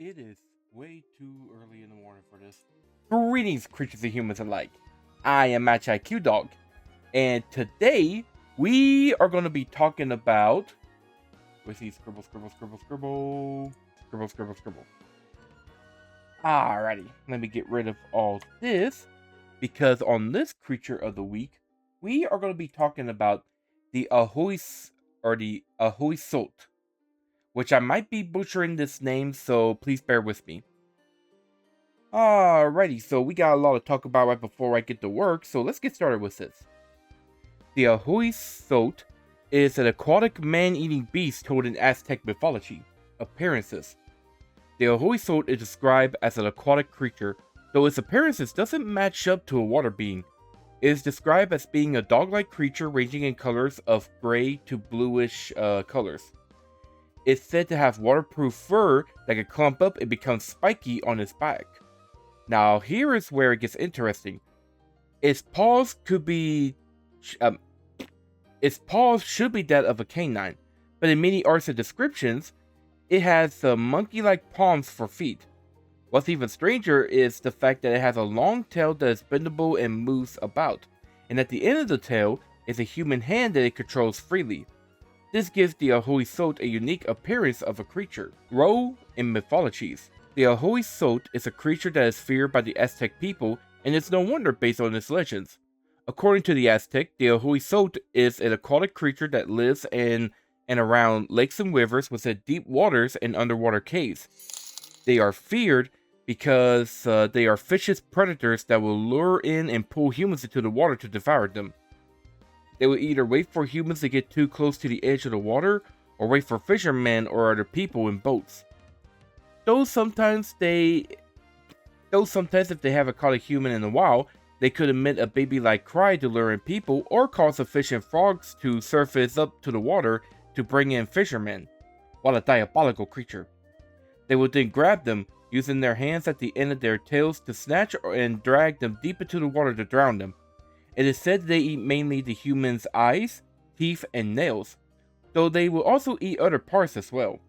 It is way too early in the morning for this. Greetings, creatures and humans alike. I am MagiQDog, and today we are going to be talking about. We see scribble, scribble, scribble, scribble, scribble, scribble, scribble. Alrighty, let me get rid of all this because on this creature of the week, we are going to be talking about the Ahuizotl, which I might be butchering this name, so please bear with me. Alrighty, so we got a lot to talk about right before I get to work, so let's get started with this. The Ahuizotl is an aquatic man-eating beast told in Aztec mythology. Appearances. The Ahuizotl is described as an aquatic creature, though its appearances doesn't match up to a water being. It is described as being a dog-like creature ranging in colors of gray to bluish colors. It's said to have waterproof fur that can clump up and become spiky on its back. Now, here is where it gets interesting. Its paws should be that of a canine, but in many arts and descriptions, it has monkey-like palms for feet. What's even stranger is the fact that it has a long tail that is bendable and moves about, and at the end of the tail is a human hand that it controls freely. This gives the Ahuizotl a unique appearance of a creature. Role in mythologies. The Ahuizotl is a creature that is feared by the Aztec people, and it's no wonder based on its legends. According to the Aztec, the Ahuizotl is an aquatic creature that lives in and around lakes and rivers within deep waters and underwater caves. They are feared because they are vicious predators that will lure in and pull humans into the water to devour them. They will either wait for humans to get too close to the edge of the water, or wait for fishermen or other people in boats. Though sometimes if they haven't caught a human in a while, they could emit a baby-like cry to lure in people, or cause the fish and frogs to surface up to the water to bring in fishermen. What a diabolical creature. They will then grab them, using their hands at the end of their tails to snatch and drag them deep into the water to drown them. It is said they eat mainly the human's eyes, teeth, and nails, though they will also eat other parts as well.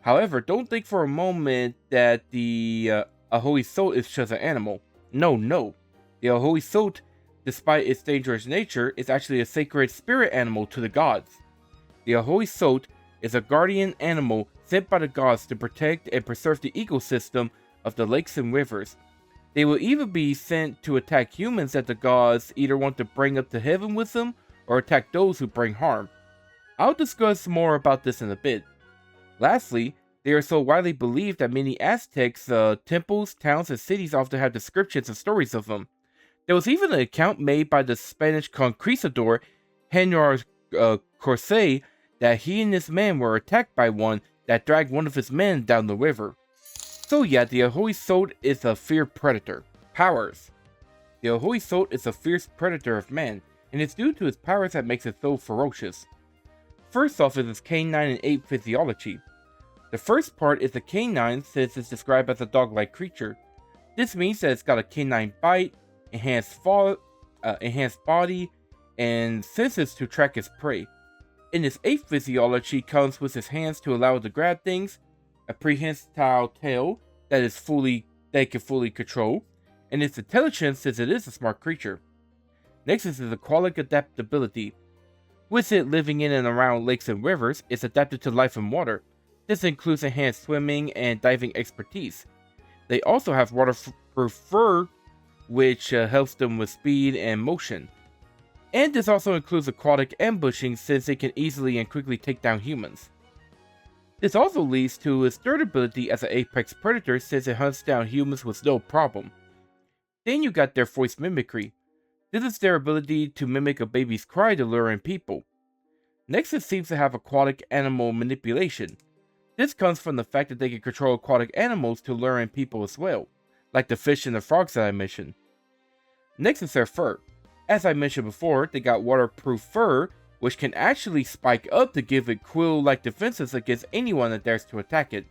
However, don't think for a moment that the Ahuizotl is just an animal. No. The Ahuizotl, despite its dangerous nature, is actually a sacred spirit animal to the gods. The Ahuizotl is a guardian animal sent by the gods to protect and preserve the ecosystem of the lakes and rivers. They will even be sent to attack humans that the gods either want to bring up to heaven with them, or attack those who bring harm. I'll discuss more about this in a bit. Lastly, they are so widely believed that many Aztecs' temples, towns, and cities often have descriptions and stories of them. There was even an account made by the Spanish conquistador Henry Corse that he and his men were attacked by one that dragged one of his men down the river. So yeah, the Ahuizotl is a feared predator. Powers. The Ahuizotl is a fierce predator of man, and it's due to its powers that makes it so ferocious. First off is its canine and ape physiology. The first part is the canine, since it's described as a dog-like creature. This means that it's got a canine bite, enhanced body, and senses to track its prey. In its ape physiology comes with its hands to allow it to grab things, a prehensile tail that it can fully control, and its intelligence since it is a smart creature. Next is its aquatic adaptability. With it living in and around lakes and rivers, it's adapted to life in water. This includes enhanced swimming and diving expertise. They also have waterproof fur, which helps them with speed and motion. And this also includes aquatic ambushing, since it can easily and quickly take down humans. This also leads to its durability as an apex predator, since it hunts down humans with no problem. Then you got their voice mimicry. This is their ability to mimic a baby's cry to lure in people. Next, it seems to have aquatic animal manipulation. This comes from the fact that they can control aquatic animals to lure in people as well, like the fish and the frogs that I mentioned. Next is their fur. As I mentioned before, they got waterproof fur, which can actually spike up to give it quill-like defenses against anyone that dares to attack it.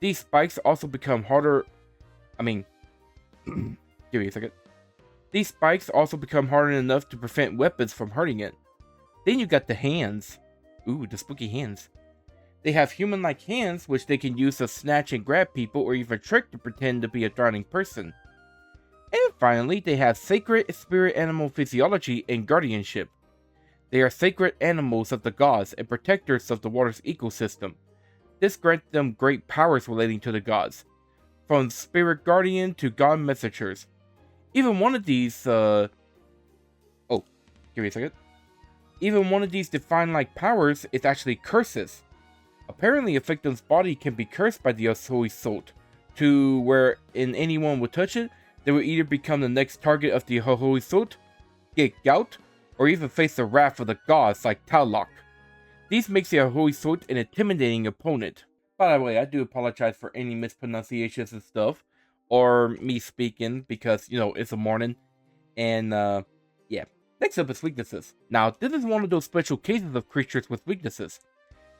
These spikes also become harder... give me a second. These spikes also become hardened enough to prevent weapons from hurting it. Then you got the hands. Ooh, the spooky hands. They have human-like hands, which they can use to snatch and grab people or even trick to pretend to be a drowning person. And finally, they have sacred spirit animal physiology and guardianship. They are sacred animals of the gods and protectors of the water's ecosystem. This grants them great powers relating to the gods, from spirit guardian to god messengers. Even one of these, give me a second. Even one of these divine-like powers is actually curses. Apparently, a victim's body can be cursed by the Ahuizotl, to where anyone would touch it, they would either become the next target of the Ahuizotl, get gout, or even face the wrath of the gods like Tlaloc. This makes the Ahuizotl an intimidating opponent. By the way, I do apologize for any mispronunciations and stuff, or me speaking, because, it's a morning, and, yeah. Next up is weaknesses. Now, this is one of those special cases of creatures with weaknesses,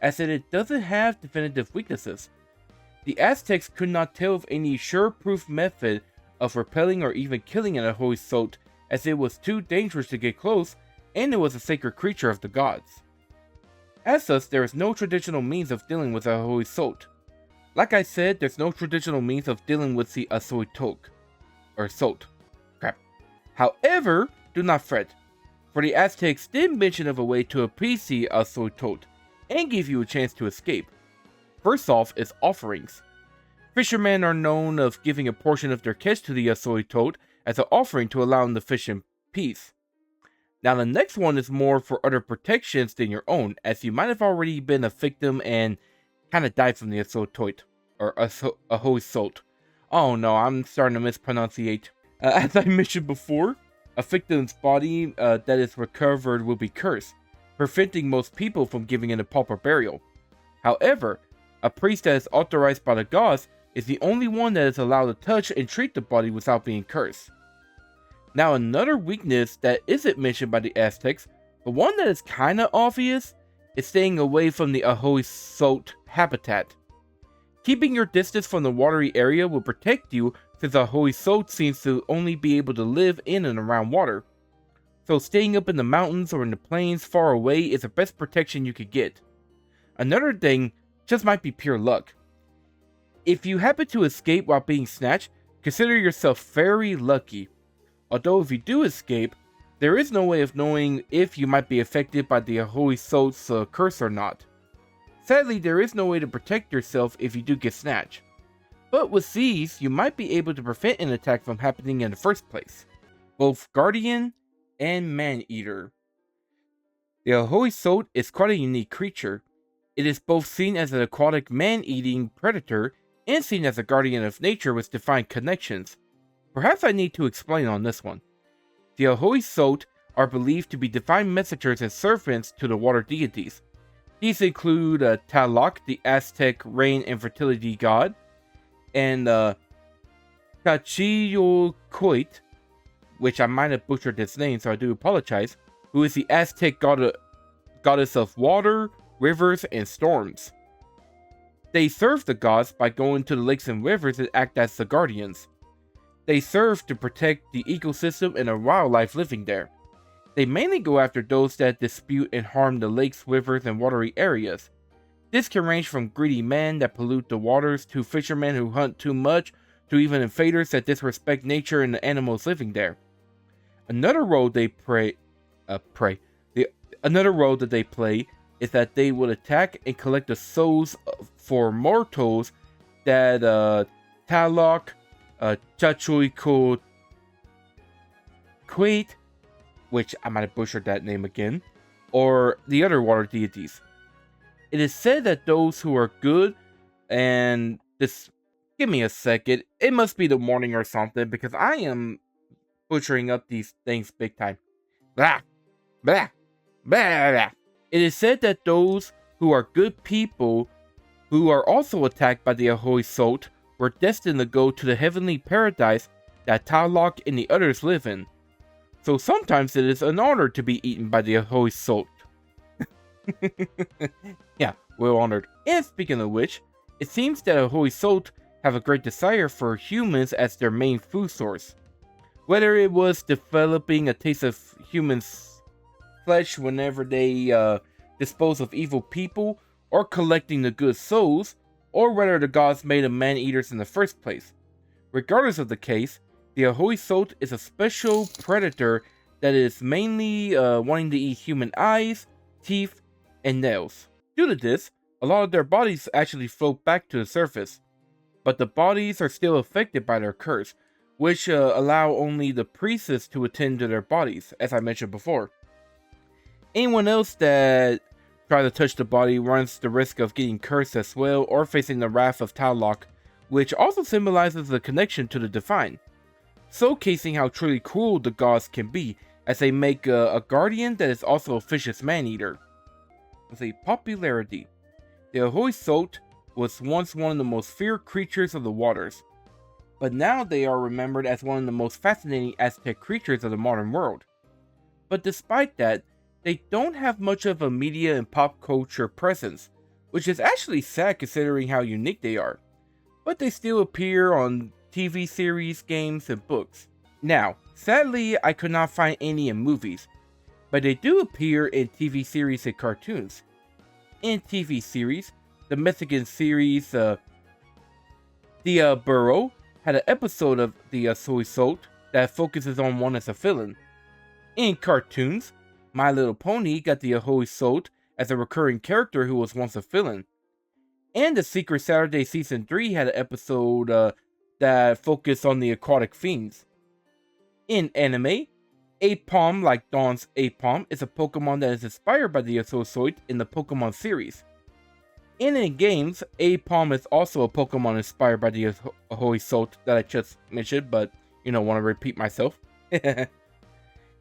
as it doesn't have definitive weaknesses. The Aztecs could not tell of any sure-proof method of repelling or even killing an Ahuizotl, as it was too dangerous to get close, and it was a sacred creature of the gods. As such, there is no traditional means of dealing with a Ahuizotl. Like I said, there's no traditional means of dealing with the Ahuizotl. Or Sot. Crap. However, do not fret, for the Aztecs did mention of a way to appease the Ahuizotl and give you a chance to escape. First off is offerings. Fishermen are known of giving a portion of their catch to the Ahuizotl as an offering to allow them to fish in peace. Now the next one is more for other protections than your own, as you might have already been a victim and kind of died from the Ahuizotl, or Ahuizotl. Oh no, I'm starting to mispronunciate. As I mentioned before, a victim's body that is recovered will be cursed, preventing most people from giving it a proper burial. However, a priest that is authorized by the gods is the only one that is allowed to touch and treat the body without being cursed. Now another weakness that isn't mentioned by the Aztecs, but one that is kinda obvious, is staying away from the Ahuizotl habitat. Keeping your distance from the watery area will protect you, since Ahuizotl seems to only be able to live in and around water. So staying up in the mountains or in the plains far away is the best protection you could get. Another thing just might be pure luck. If you happen to escape while being snatched, consider yourself very lucky. Although if you do escape, there is no way of knowing if you might be affected by the Ahuizotl's curse or not. Sadly, there is no way to protect yourself if you do get snatched. But with these, you might be able to prevent an attack from happening in the first place. Both Guardian and Man-Eater. The Ahuizotl is quite a unique creature. It is both seen as an aquatic man-eating predator and seen as a guardian of nature with defined connections. Perhaps I need to explain on this one. The Ahuizotl are believed to be divine messengers and servants to the water deities. These include Tlaloc, the Aztec rain and fertility god, and Chalchiuhtlicue, which I might have butchered his name, so I do apologize, who is the Aztec goddess of water, rivers, and storms. They serve the gods by going to the lakes and rivers and act as the guardians. They serve to protect the ecosystem and the wildlife living there. They mainly go after those that dispute and harm the lakes, rivers, and watery areas. This can range from greedy men that pollute the waters, to fishermen who hunt too much, to even invaders that disrespect nature and the animals living there. Another role that they play is that they will attack and collect the souls for mortals that Tlaloc, Chalchiuhtlicue, which I might have butchered that name again, or the other water deities. It is said that those who are good, and this, give me a second, it must be the morning or something, because I am butchering up these things big time. Blah, blah, blah, blah. It is said that those who are good people, who are also attacked by the Ahuizotl, were destined to go to the heavenly paradise that Tlaloc and the others live in. So sometimes it is an honor to be eaten by the Ahuizotl. Yeah, well honored. And speaking of which, it seems that Ahuizotl have a great desire for humans as their main food source. Whether it was developing a taste of humans' flesh whenever they dispose of evil people, or collecting the good souls, or whether the gods made them man-eaters in the first place. Regardless of the case, the Ahuizotl is a special predator that is mainly wanting to eat human eyes, teeth, and nails. Due to this, a lot of their bodies actually float back to the surface, but the bodies are still affected by their curse, which allow only the priests to attend to their bodies, as I mentioned before. Anyone else that tries to touch the body runs the risk of getting cursed as well, or facing the wrath of Tlaloc, which also symbolizes the connection to the divine, showcasing how truly cruel the gods can be, as they make a guardian that is also a vicious man-eater. With a popularity, the Ahuizotl was once one of the most feared creatures of the waters, but now they are remembered as one of the most fascinating Aztec creatures of the modern world. But despite that, they don't have much of a media and pop culture presence, which is actually sad considering how unique they are. But they still appear on TV series, games, and books. Now, sadly, I could not find any in movies, but they do appear in TV series and cartoons. In TV series, the Mexican series The Burrow had an episode of the Ahuizotl that focuses on one as a villain. In cartoons, My Little Pony got the Ahuizotl as a recurring character who was once a villain. And The Secret Saturday Season 3 had an episode that focused on the aquatic fiends. In anime, Apom, like Dawn's Apom, is a Pokemon that is inspired by the Ahuizotl in the Pokemon series. In games, Apom is also a Pokemon inspired by the Ahuizotl that I just mentioned, but want to repeat myself.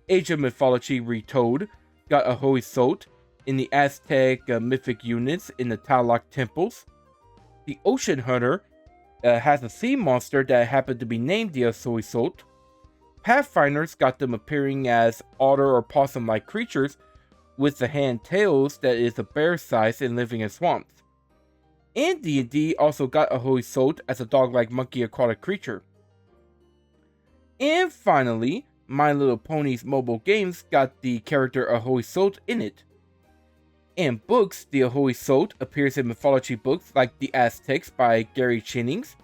Age of Mythology Retold got Ahuizotl in the Aztec mythic units in the Tlaloc temples. The Ocean Hunter has a sea monster that happened to be named the Ahuizotl. Pathfinders got them appearing as otter or possum-like creatures with the hand tails that is a bear size and living in swamps. And D&D also got Ahuizotl as a dog-like monkey aquatic creature. And finally, My Little Pony's mobile games got the character Ahuizotl in it. In books, the Ahuizotl appears in mythology books like The Aztecs by Gary Jennings.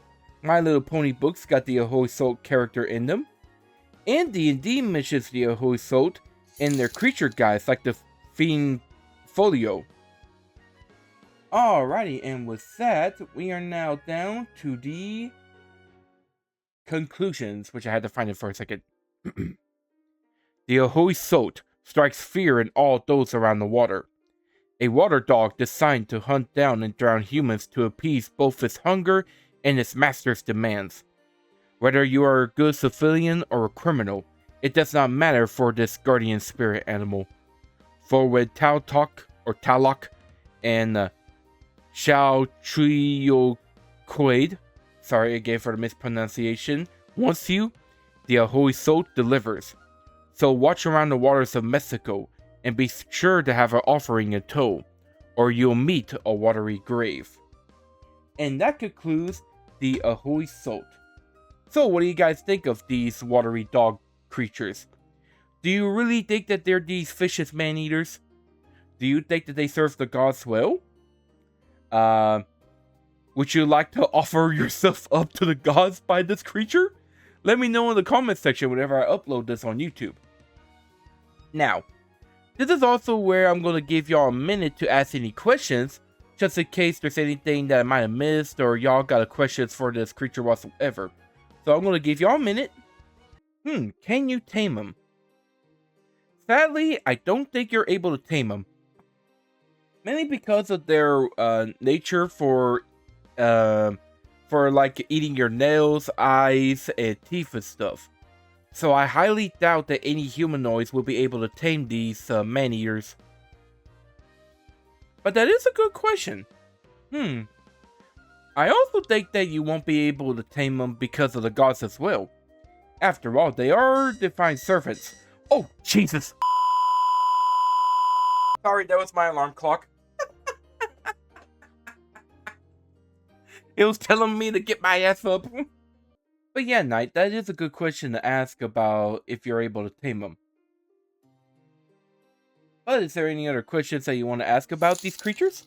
My Little Pony books got the Ahuizotl character in them. And D&D mentions the Ahuizotl in their creature guides like the Fiend Folio. Alrighty, and with that, we are now down to the conclusions, which I had to find it for a second. The Ahuizotl strikes fear in all those around the water. A water dog designed to hunt down and drown humans to appease both its hunger and its master's demands. Whether you are a good civilian or a criminal, it does not matter for this guardian spirit animal. For when Tlaloc and Chalchiuhtlicue, sorry again for the mispronunciation, wants you, the Ahuizotl delivers. So watch around the waters of Mexico and be sure to have an offering in tow, or you'll meet a watery grave. And that concludes the Ahuizotl. So what do you guys think of these watery dog creatures? Do you really think that they're these vicious man-eaters? Do you think that they serve the gods well? Would you like to offer yourself up to the gods by this creature? Let me know in the comment section whenever I upload this on YouTube. Now, this is also where I'm going to give y'all a minute to ask any questions, just in case there's anything that I might have missed or y'all got a questions for this creature whatsoever. So I'm going to give y'all a minute. Can you tame them? Sadly, I don't think you're able to tame them. Mainly because of their nature for like eating your nails, eyes, and teeth and stuff. So I highly doubt that any humanoids will be able to tame these man-eaters. But that is a good question. I also think that you won't be able to tame them because of the gods as well. After all, they are divine servants. Oh, Jesus! Sorry, that was my alarm clock. It was telling me to get my ass up. But yeah, Knight, that is a good question to ask about if you're able to tame them. But is there any other questions that you want to ask about these creatures?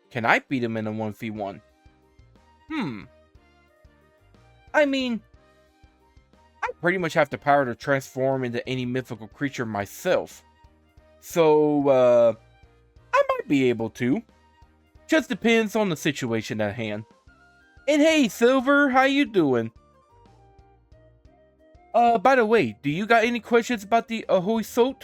Can I beat him in a 1v1? I mean, I pretty much have the power to transform into any mythical creature myself. So, I might be able to. Just depends on the situation at hand. And hey, Silver, how you doing? By the way, do you got any questions about the Ahuizotl?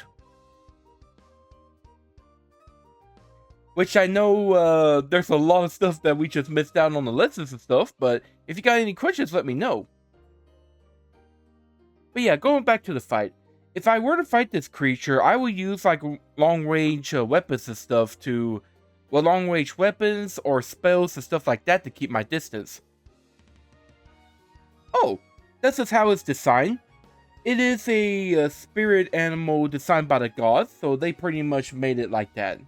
Which I know, there's a lot of stuff that we just missed out on the lessons and stuff, but if you got any questions, let me know. But yeah, going back to the fight. If I were to fight this creature, I would use like long-range weapons and stuff to... Well, long-range weapons or spells and stuff like that to keep my distance. Oh, that's just how it's designed. It is a spirit animal designed by the gods, so they pretty much made it like that.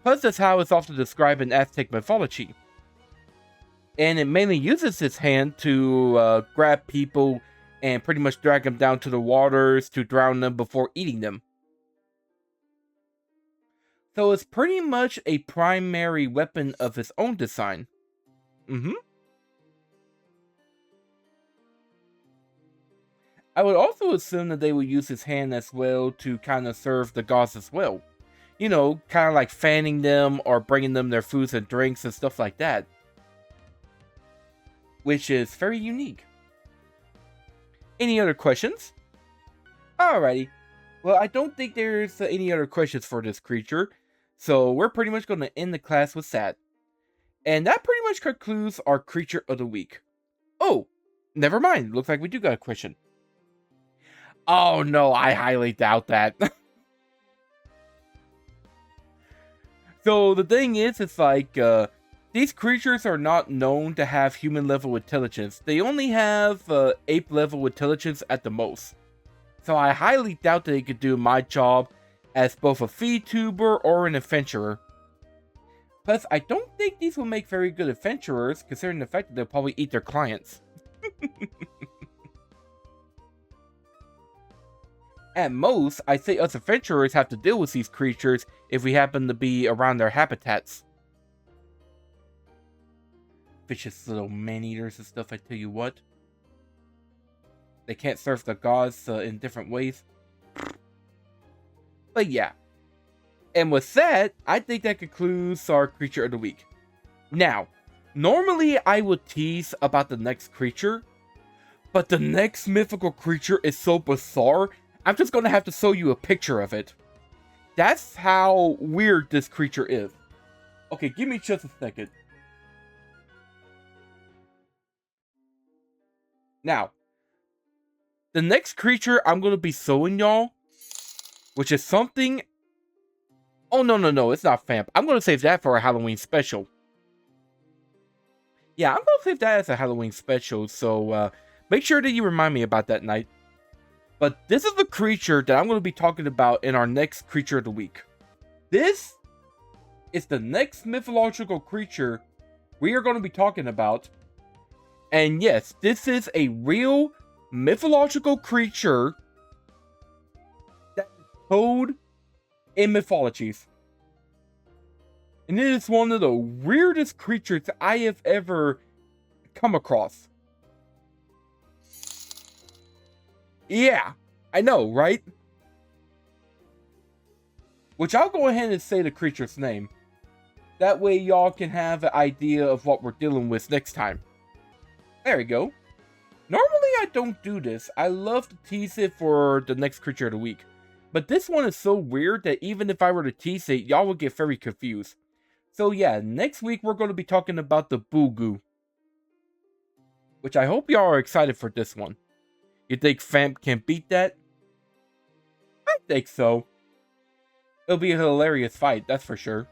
Plus, that's how it's often described in Aztec mythology. And it mainly uses its hand to grab people and pretty much drag them down to the waters to drown them before eating them. So it's pretty much a primary weapon of its own design. I would also assume that they would use his hand as well to kind of serve the gods as well. You know, kind of like fanning them or bringing them their foods and drinks and stuff like that. Which is very unique. Any other questions? Alrighty. Well, I don't think there's any other questions for this creature. So we're pretty much going to end the class with that. And that pretty much concludes our creature of the week. Oh, never mind. Looks like we do got a question. Oh no, I highly doubt that. So the thing is, it's like, these creatures are not known to have human level intelligence. They only have ape level intelligence at the most. So I highly doubt that they could do my job as both a feed tuber or an adventurer. Plus, I don't think these will make very good adventurers, considering the fact that they'll probably eat their clients. At most, I'd say us adventurers have to deal with these creatures if we happen to be around their habitats. Vicious little man-eaters and stuff, I tell you what. They can't serve the gods in different ways. But yeah. And with that, I think that concludes our creature of the week. Now, normally I would tease about the next creature, but the next mythical creature is so bizarre, I'm just going to have to show you a picture of it. That's how weird this creature is. Okay, give me just a second. Now, the next creature I'm going to be showing y'all, which is something... Oh, no, it's not Famp. I'm going to save that for a Halloween special. Yeah, I'm going to save that as a Halloween special, so make sure that you remind me about that night. But this is the creature that I'm going to be talking about in our next creature of the week. This is the next mythological creature we are going to be talking about. And yes, this is a real mythological creature that is told in mythologies. And it is one of the weirdest creatures I have ever come across. Yeah, I know, right? Which I'll go ahead and say the creature's name. That way y'all can have an idea of what we're dealing with next time. There we go. Normally I don't do this. I love to tease it for the next creature of the week. But this one is so weird that even if I were to tease it, y'all would get very confused. So yeah, next week we're going to be talking about the Boogoo. Which I hope y'all are excited for this one. You think Famp can beat that? I think so. It'll be a hilarious fight, that's for sure.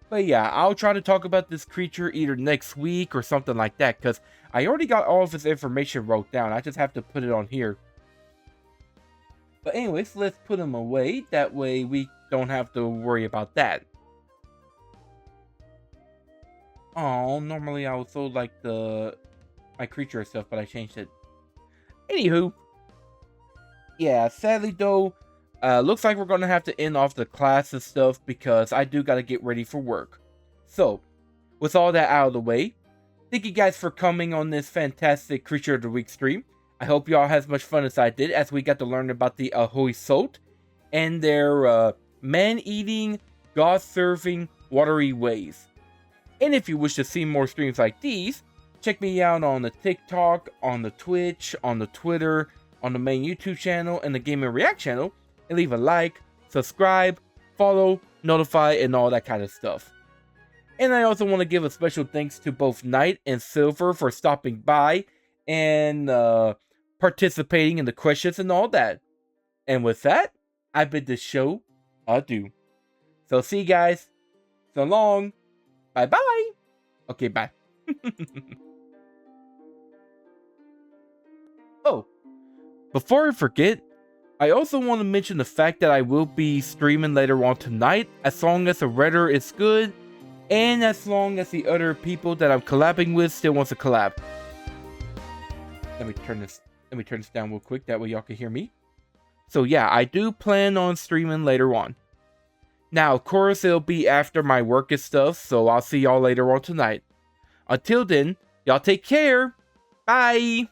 But yeah, I'll try to talk about this creature either next week or something like that, because I already got all of his information wrote down. I just have to put it on here. But anyways, let's put him away. That way we don't have to worry about that. Oh, normally I would so like my creature stuff, but I changed it. Anywho. Yeah, sadly though, Looks like we're going to have to end off the class and stuff because I do got to get ready for work. So, with all that out of the way, thank you guys for coming on this fantastic Creature of the Week stream. I hope y'all had as much fun as I did as we got to learn about the Ahuizotl and their man-eating, God-serving, watery ways. And if you wish to see more streams like these, check me out on the TikTok, on the Twitch, on the Twitter, on the main YouTube channel, and the Game and React channel, and leave a like, subscribe, follow, notify, and all that kind of stuff. And I also want to give a special thanks to both Knight and Silver for stopping by and participating in the questions and all that. And with that, I bid the show adieu. So see you guys. So long. Bye-bye. Okay, bye. Oh, before I forget, I also want to mention the fact that I will be streaming later on tonight, as long as the Redder is good, and as long as the other people that I'm collabing with still wants to collab. Let me turn this down real quick, that way y'all can hear me. So yeah, I do plan on streaming later on. Now, of course, it'll be after my work and stuff, so I'll see y'all later on tonight. Until then, y'all take care. Bye!